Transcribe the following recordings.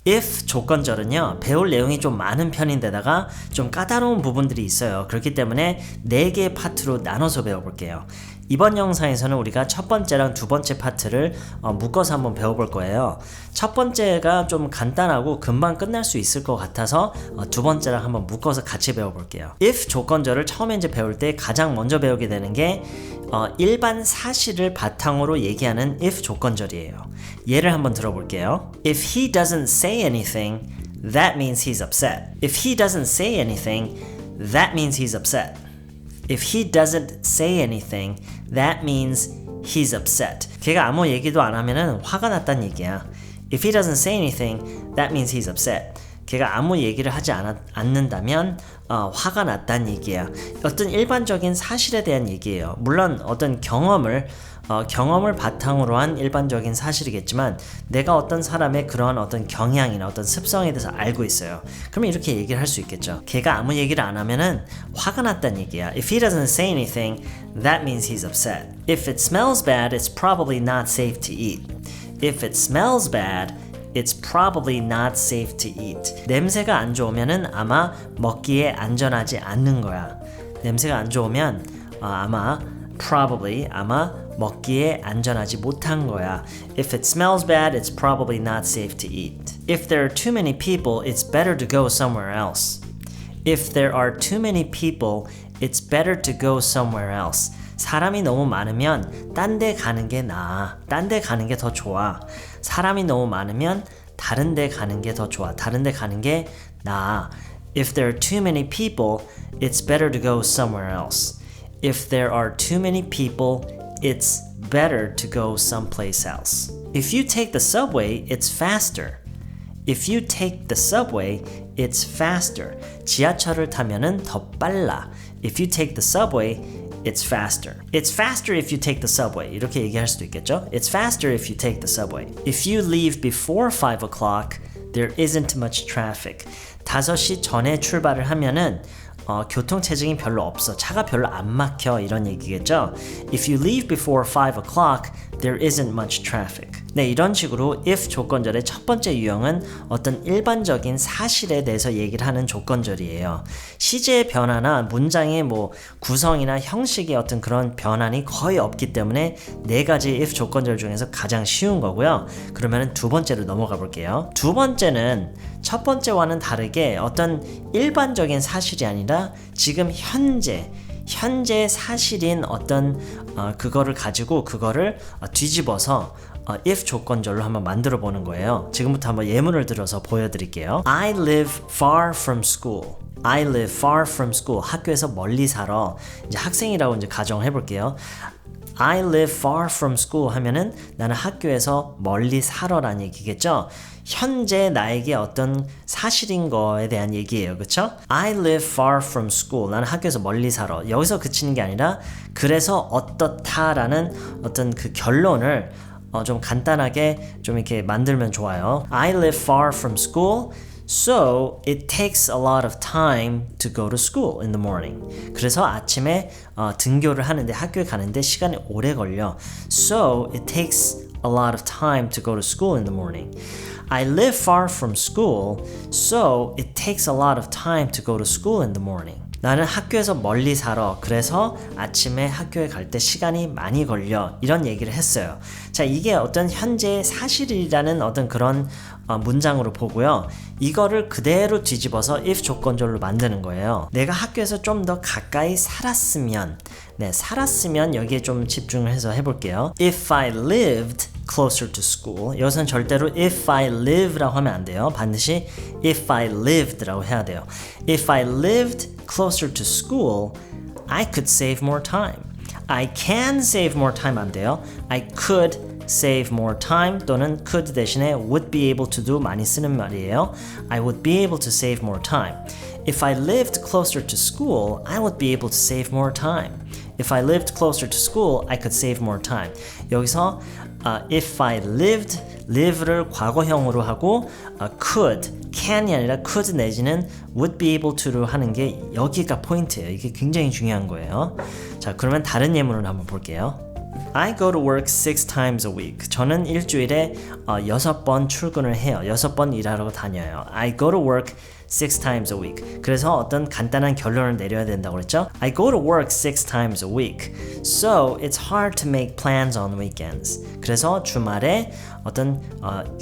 if 조건절은요 배울 내용이 좀 많은 편인데다가 좀 까다로운 부분들이 있어요. 그렇기 때문에 4개의 파트로 나눠서 배워볼게요. 이번 영상에서는 우리가 첫 번째랑 두 번째 파트를 묶어서 한번 배워볼 거예요. 첫 번째가 좀 간단하고 금방 끝날 수 있을 것 같아서 두 번째랑 한번 묶어서 같이 배워볼게요. if 조건절을 처음에 이제 배울 때 가장 먼저 배우게 되는 게 일반 사실을 바탕으로 얘기하는 if 조건절이에요. 예를 한번 들어볼게요. If he doesn't say anything, that means he's upset. If he doesn't say anything, that means he's upset. If he doesn't say anything, that means he's upset. 걔가 아무 얘기도 안 하면은 화가 났다는 얘기야. If he doesn't say anything, that means he's upset. 걔가 아무 얘기를 하지 않는다면 화가 났다는 얘기야. 어떤 일반적인 사실에 대한 얘기예요. 물론 어떤 경험을 바탕으로 한 일반적인 사실이겠지만 내가 어떤 사람의 그런 어떤 경향이나 어떤 습성에 대해서 알고 있어요. 그러면 이렇게 얘기를 할 수 있겠죠. 걔가 아무 얘기를 안 하면은 화가 났다는 얘기야. If he doesn't say anything, that means he's upset. If it smells bad, it's probably not safe to eat. If it smells bad, it's probably not safe to eat. 냄새가 안 좋으면은 아마 먹기에 안전하지 않는 거야. 냄새가 안 좋으면 아마 먹기에 안전하지 못한 거야. If it smells bad, it's probably not safe to eat. If there are too many people, it's better to go somewhere else. If there are too many people, it's better to go somewhere else. 사람이 너무 많으면 딴 데 가는 게 나아. 딴 데 가는 게 더 좋아. 사람이 너무 많으면 다른 데 가는 게 더 좋아. 다른 데 가는 게 나아. If there are too many people, it's better to go somewhere else. If there are too many people, it's better to go someplace else. If you take the subway, it's faster. If you take the subway, it's faster. 지하철을 타면은 더 빨라. If you take the subway, it's faster. It's faster if you take the subway. 이렇게 얘기할 수도 있겠죠? It's faster if you take the subway. If you leave before 5 o'clock, there isn't much traffic. 5시 전에 출발을 하면은 교통체증이 별로 없어. 차가 별로 안 막혀. 이런 얘기겠죠? If you leave before 5 o'clock, there isn't much traffic. 네, 이런 식으로 if 조건절의 첫 번째 유형은 어떤 일반적인 사실에 대해서 얘기를 하는 조건절이에요. 시제의 변화나 문장의 구성이나 형식의 어떤 그런 변환이 거의 없기 때문에 4가지 if 조건절 중에서 가장 쉬운 거고요. 그러면 두 번째로 넘어가 볼게요. 두 번째는 첫 번째와는 다르게 어떤 일반적인 사실이 아니라 지금 현재 사실인 어떤 그거를 가지고 그거를 뒤집어서 if 조건절로 한번 만들어 보는 거예요. 지금부터 한번 예문을 들어서 보여드릴게요. I live far from school. I live far from school. 학교에서 멀리 살아. 이제 학생이라고 이제 가정을 해볼게요. I live far from school 하면은 나는 학교에서 멀리 살아라는 얘기겠죠. 현재 나에게 어떤 사실인 거에 대한 얘기예요. 그쵸? I live far from school. 나는 학교에서 멀리 살아. 여기서 그치는 게 아니라 그래서 어떻다라는 어떤 그 결론을 좀 간단하게 좀 이렇게 만들면 좋아요. I live far from school, so it takes a lot of time to go to school in the morning. 그래서 아침에 등교를 하는데 학교에 가는데 시간이 오래 걸려. So it takes a lot of time to go to school in the morning. I live far from school, so it takes a lot of time to go to school in the morning. 나는 학교에서 멀리 살아. 그래서 아침에 학교에 갈 때 시간이 많이 걸려. 이런 얘기를 했어요. 자, 이게 어떤 현재의 사실이라는 어떤 그런 문장으로 보고요. 이거를 그대로 뒤집어서 if 조건절로 만드는 거예요. 내가 학교에서 좀 더 가까이 살았으면, 살았으면 여기에 좀 집중을 해서 해볼게요. If I lived closer to school. 여기서는 절대로 if I live라고 하면 안 돼요. 반드시 if I lived라고 해야 돼요. If I lived closer to school, I could save more time. I can save more time 안 돼요. I could save more time 또는 could 대신에 would be able to do 많이 쓰는 말이에요. I would be able to save more time. If I lived closer to school, I would be able to save more time. If I lived closer to school, I could save more time. 여기서 if I lived, live를 과거형으로 하고 could, can이 아니라 could 내지는 would be able to로 하는 게 여기가 포인트예요. 이게 굉장히 중요한 거예요. 자, 그러면 다른 예문을 한번 볼게요. I go to work 6 times a week. 저는 일주일에 6번 출근을 해요. 6번 일하러 다녀요. I go to work 6 times a week. 그래서 어떤 간단한 결론을 내려야 된다고 그랬죠? I go to work 6 times a week. So it's hard to make plans on weekends. 그래서 주말에 어떤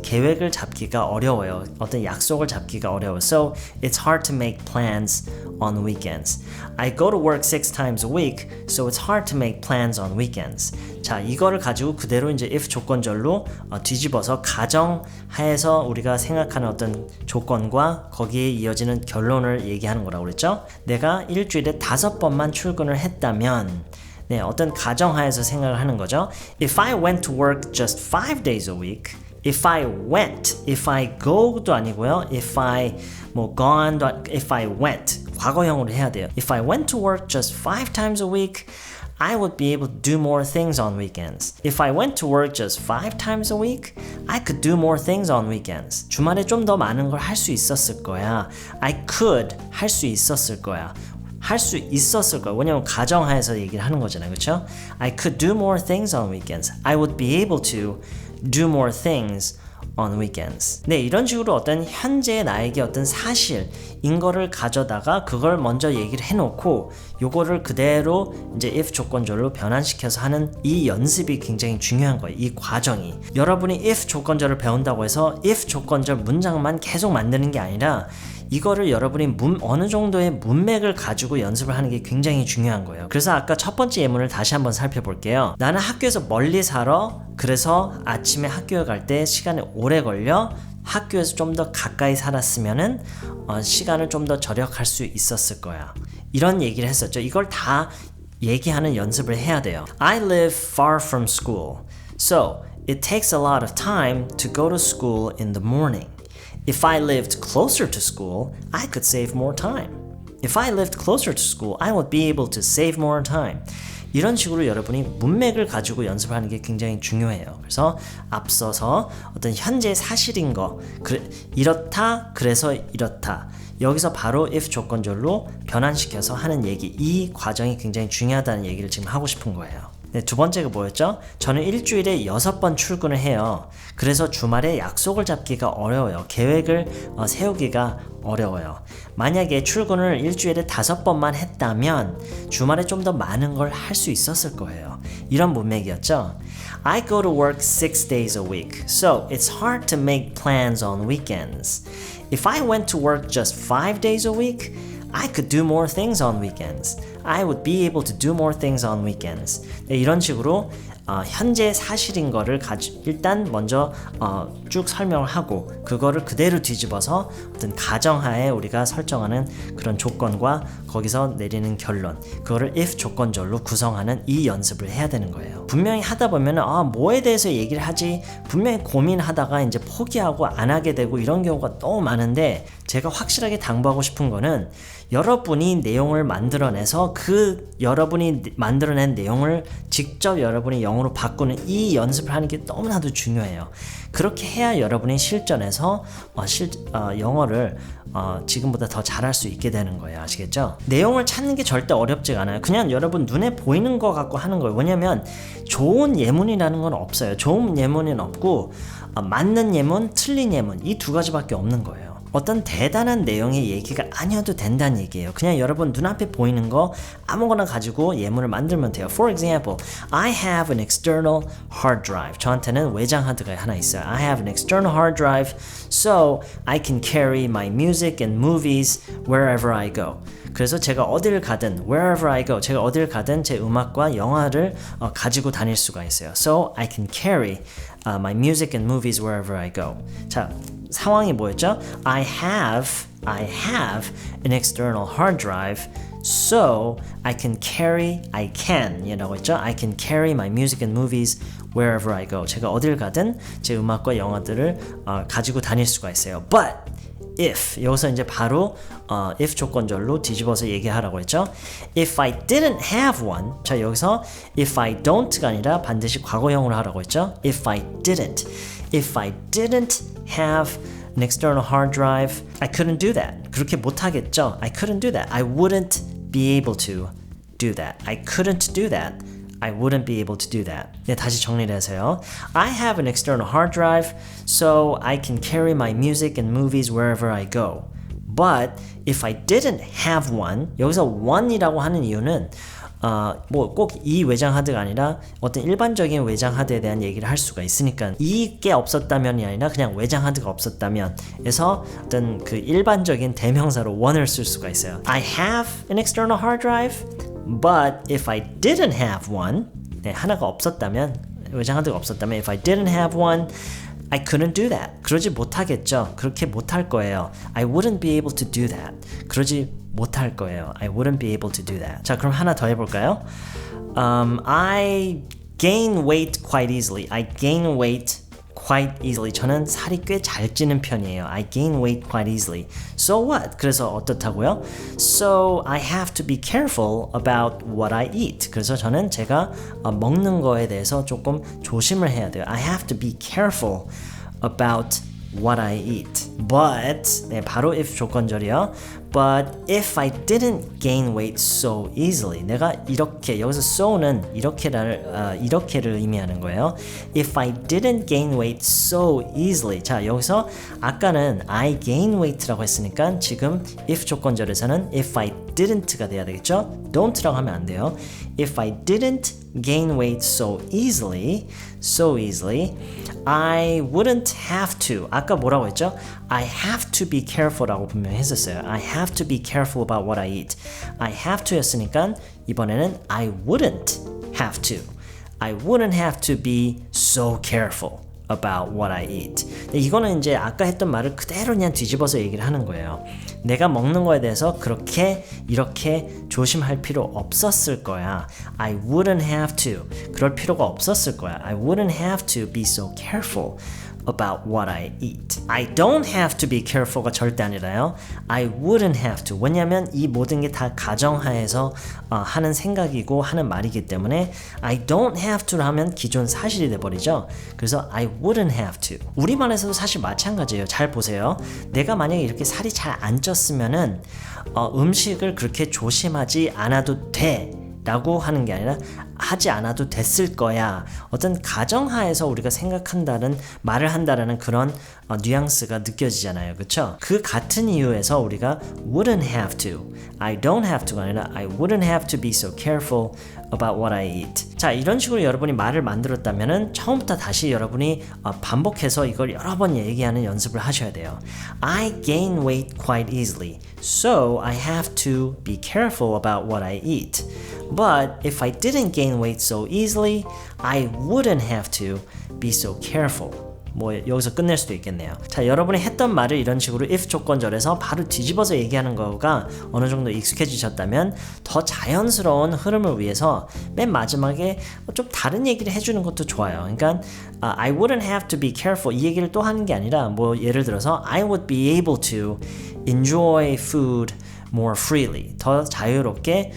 계획을 잡기가 어려워요. 어떤 약속을 잡기가 어려워요. So it's hard to make plans on weekends. I go to work 6 times a week. So it's hard to make plans on weekends. 자, 이거를 가지고 그대로 이제 if 조건절로 뒤집어서 가정하에서 우리가 생각하는 어떤 조건과 거기에 이어지는 결론을 얘기하는 거라고 그랬죠? 내가 일주일에 5번만 출근을 했다면 네, 어떤 가정하에서 생각을 하는 거죠. If I went to work just 5 days a week, if I went, if I go도 아니고요. if I gone, if I went 과거형으로 해야 돼요. If I went to work just 5 times a week, I would be able to do more things on weekends. If I went to work just 5 times a week, I could do more things on weekends. 주말에 좀 더 많은 걸 할 수 있었을 거야. I could 할 수 있었을 거야. 할 수 있었을 거야. 왜냐면 가정하에서 얘기를 하는 거잖아요. 그렇죠? I could do more things on weekends. I would be able to do more things on weekends. 네, 이런 식으로 어떤 현재 나에게 어떤 사실인 거를 가져다가 그걸 먼저 얘기를 해놓고 요거를 그대로 이제 if 조건절로 변환시켜서 하는 이 연습이 굉장히 중요한 거예요. 이 과정이. 여러분이 if 조건절을 배운다고 해서 if 조건절 문장만 계속 만드는 게 아니라 이거를 여러분이 어느 정도의 문맥을 가지고 연습을 하는 게 굉장히 중요한 거예요. 그래서 아까 첫 번째 예문을 다시 한번 살펴볼게요. 나는 학교에서 멀리 살아. 그래서 아침에 학교에 갈 때 시간이 오래 걸려. 학교에서 좀 더 가까이 살았으면은 시간을 좀 더 절약할 수 있었을 거야. 이런 얘기를 했었죠. 이걸 다 얘기하는 연습을 해야 돼요. I live far from school. So it takes a lot of time to go to school in the morning. If I lived closer to school, I could save more time. If I lived closer to school, I would be able to save more time. 이런 식으로 여러분이 문맥을 가지고 연습하는 게 굉장히 중요해요. 그래서 앞서서 어떤 현재 사실인 거, 이렇다, 그래서 이렇다. 여기서 바로 if 조건절로 변환시켜서 하는 얘기, 이 과정이 굉장히 중요하다는 얘기를 지금 하고 싶은 거예요. 네, 두 번째가 뭐였죠? 저는 일주일에 6번 출근을 해요. 그래서 주말에 약속을 잡기가 어려워요. 계획을 세우기가 어려워요. 만약에 출근을 일주일에 5번만 했다면 주말에 좀 더 많은 걸 할 수 있었을 거예요. 이런 문맥이었죠. I go to work 6 days a week, so it's hard to make plans on weekends. If I went to work just 5 days a week, I could do more things on weekends. I would be able to do more things on weekends. 네, 이런 식으로 현재 사실인 거를 일단 먼저 쭉 설명을 하고 그거를 그대로 뒤집어서 어떤 가정하에 우리가 설정하는 그런 조건과 거기서 내리는 결론, 그거를 if 조건절로 구성하는 이 연습을 해야 되는 거예요. 분명히 하다 보면은 뭐에 대해서 얘기를 하지 분명히 고민하다가 이제 포기하고 안 하게 되고 이런 경우가 너무 많은데, 제가 확실하게 당부하고 싶은 거는 여러분이 내용을 만들어내서 그 여러분이 만들어낸 내용을 직접 여러분이 영어로 바꾸는 이 연습을 하는 게 너무나도 중요해요. 그렇게 해야 여러분이 실전에서 영어를 지금보다 더 잘할 수 있게 되는 거예요. 아시겠죠? 내용을 찾는 게 절대 어렵지가 않아요. 그냥 여러분 눈에 보이는 거 갖고 하는 거예요. 왜냐면 좋은 예문이라는 건 없어요. 좋은 예문은 없고 맞는 예문, 틀린 예문, 이 두 가지밖에 없는 거예요. 어떤 대단한 내용의 얘기가 아니어도 된다는 얘기예요. 그냥 여러분 눈앞에 보이는 거 아무거나 가지고 예문을 만들면 돼요. For example, I have an external hard drive. 저한테는 외장 하드가 하나 있어요. I have an external hard drive, so I can carry my music and movies wherever I go. 그래서 제가 어딜 가든 wherever I go, 제가 어딜 가든 제 음악과 영화를 가지고 다닐 수가 있어요. So I can carry my music and movies wherever I go. 자, 상황이 뭐였죠? I have an external hard drive, so I can 이라고 했죠? I can carry my music and movies wherever I go. 제가 어딜 가든 제 음악과 영화들을 가지고 다닐 수가 있어요. But if, 여기서 이제 바로 if 조건절로 뒤집어서 얘기하라고 했죠. If I didn't have one, 자 여기서 if I don't가 아니라 반드시 과거형으로 하라고 했죠. If I didn't have an external hard drive, I couldn't do that. 그렇게 못하겠죠. I couldn't do that. I wouldn't be able to do that. I couldn't do that. I wouldn't be able to do that. 네, 다시 정리를 해서요. I have an external hard drive, so I can carry my music and movies wherever I go. But if I didn't have one, 여기서 one이라고 하는 이유는 뭐 꼭 이 외장 하드가 아니라 어떤 일반적인 외장 하드에 대한 얘기를 할 수가 있으니까 이게 없었다면이 아니라 그냥 외장 하드가 없었다면 에서 어떤 그 일반적인 대명사로 one을 쓸 수가 있어요. I have an external hard drive, but if I didn't have one, 네, 하나가 없었다면 외장 하드가 없었다면 if I didn't have one, I couldn't do that. 그러지 못하겠죠. 그렇게 못할 거예요. I wouldn't be able to do that. 그러지 못할 거예요. I wouldn't be able to do that. 자, 그럼 하나 더 해볼까요? I gain weight quite easily. I gain weight quite easily. 저는 살이 꽤 잘 찌는 편이에요. I gain weight quite easily. So what? 그래서 어떻다고요? So I have to be careful about what I eat. 그래서 저는 제가 먹는 거에 대해서 조금 조심을 해야 돼요. I have to be careful about what I eat. But 네, 바로 if 조건절이요. But if I didn't gain weight so easily, 내가 이렇게 여기서 so는 이렇게를 의미하는 거예요. If I didn't gain weight so easily, 자 여기서 아까는 I gain weight라고 했으니까 지금 if 조건절에서는 if I didn't가 돼야 되겠죠? Don't라고 하면 안 돼요. If I didn't gain weight so easily, I wouldn't have to. 아까 뭐라고 했죠? I have to be careful라고 분명히 했었어요. I have to be careful about what I eat. I have to 였으니까 이번에는 I wouldn't have to. I wouldn't have to be so careful about what I eat. 이거는 이제 아까 했던 말을 그대로 그냥 뒤집어서 얘기를 하는 거예요. 내가 먹는 거에 대해서 이렇게 조심할 필요 없었을 거야. I wouldn't have to. 그럴 필요가 없었을 거야. I wouldn't have to be so careful about what I eat. I don't have to be careful가 절대 아니라요. I wouldn't have to. 왜냐하면 이 모든 게 다 가정하에서 하는 생각이고 하는 말이기 때문에 I don't have to를 하면 기존 사실이 돼버리죠. 그래서 I wouldn't have to. 우리말에서도 사실 마찬가지예요. 잘 보세요. 내가 만약에 이렇게 살이 잘 안 쪘으면은 음식을 그렇게 조심하지 않아도 돼 라고 하는 게 아니라 하지 않아도 됐을 거야. 어떤 가정하에서 우리가 생각한다는 말을 한다라는 그런 뉘앙스가 느껴지잖아요. 그렇죠? 그 같은 이유에서 우리가 wouldn't have to, I don't have to가 아니라 I wouldn't have to be so careful about what I eat. 자, 이런 식으로 여러분이 말을 만들었다면은 처음부터 다시 여러분이 반복해서 이걸 여러 번 얘기하는 연습을 하셔야 돼요. I gain weight quite easily, so I have to be careful about what I eat. But if I didn't gain weight so easily, I wouldn't have to be so careful. 뭐 여기서 끝낼 수도 있겠네요. 자, 여러분이 했던 말을 이런 식으로 if 조건절에서 바로 뒤집어서 얘기하는 거가 어느 정도 익숙해지셨다면 더 자연스러운 흐름을 위해서 맨 마지막에 좀 다른 얘기를 해주는 것도 좋아요. 그러니까 I wouldn't have to be careful 이 얘기를 또 하는 게 아니라 뭐 예를 들어서 I would be able to enjoy food more freely. 더 자유롭게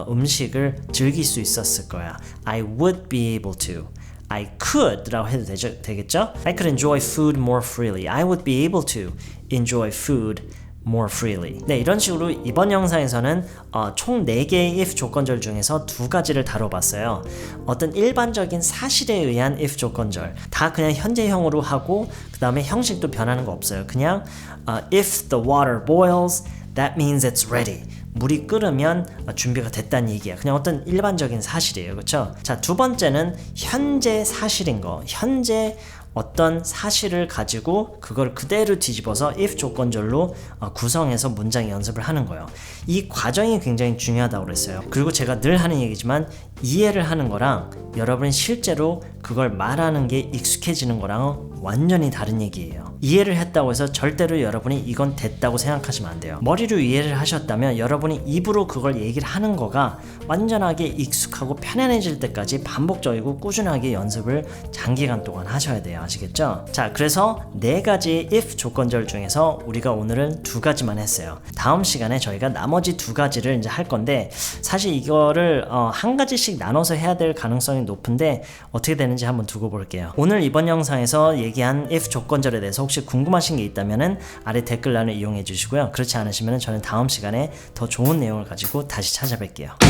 음식을 즐길 수 있었을 거야. I would be able to. I could 라고 해도 되겠죠? I could enjoy food more freely. I would be able to enjoy food more freely. 네, 이런 식으로 이번 영상에서는 총 4개의 if 조건절 중에서 2가지를 다뤄봤어요. 어떤 일반적인 사실에 의한 if 조건절 다 그냥 현재형으로 하고 그 다음에 형식도 변하는 거 없어요. 그냥 if the water boils, that means it's ready. 물이 끓으면 준비가 됐다는 얘기야. 그냥 어떤 일반적인 사실이에요. 그렇죠? 자, 두 번째는 현재 사실인 거. 현재 어떤 사실을 가지고 그걸 그대로 뒤집어서 if 조건절로 구성해서 문장 연습을 하는 거예요. 이 과정이 굉장히 중요하다고 그랬어요. 그리고 제가 늘 하는 얘기지만 이해를 하는 거랑 여러분이 실제로 그걸 말하는 게 익숙해지는 거랑 완전히 다른 얘기예요. 이해를 했다고 해서 절대로 여러분이 이건 됐다고 생각하시면 안 돼요. 머리로 이해를 하셨다면 여러분이 입으로 그걸 얘기를 하는 거가 완전하게 익숙하고 편안해질 때까지 반복적이고 꾸준하게 연습을 장기간 동안 하셔야 돼요. 아시겠죠? 자, 그래서 4가지 if 조건절 중에서 우리가 오늘은 2가지만 했어요. 다음 시간에 저희가 나머지 2가지를 이제 할 건데 사실 이거를 한 가지씩 나눠서 해야 될 가능성이 높은데 어떻게 되는지 한번 두고 볼게요. 오늘 이번 영상에서 얘기한 if 조건절에 대해서 혹시 궁금하신 게 있다면 아래 댓글란을 이용해 주시고요. 그렇지 않으시면 저는 다음 시간에 더 좋은 내용을 가지고 다시 찾아뵐게요.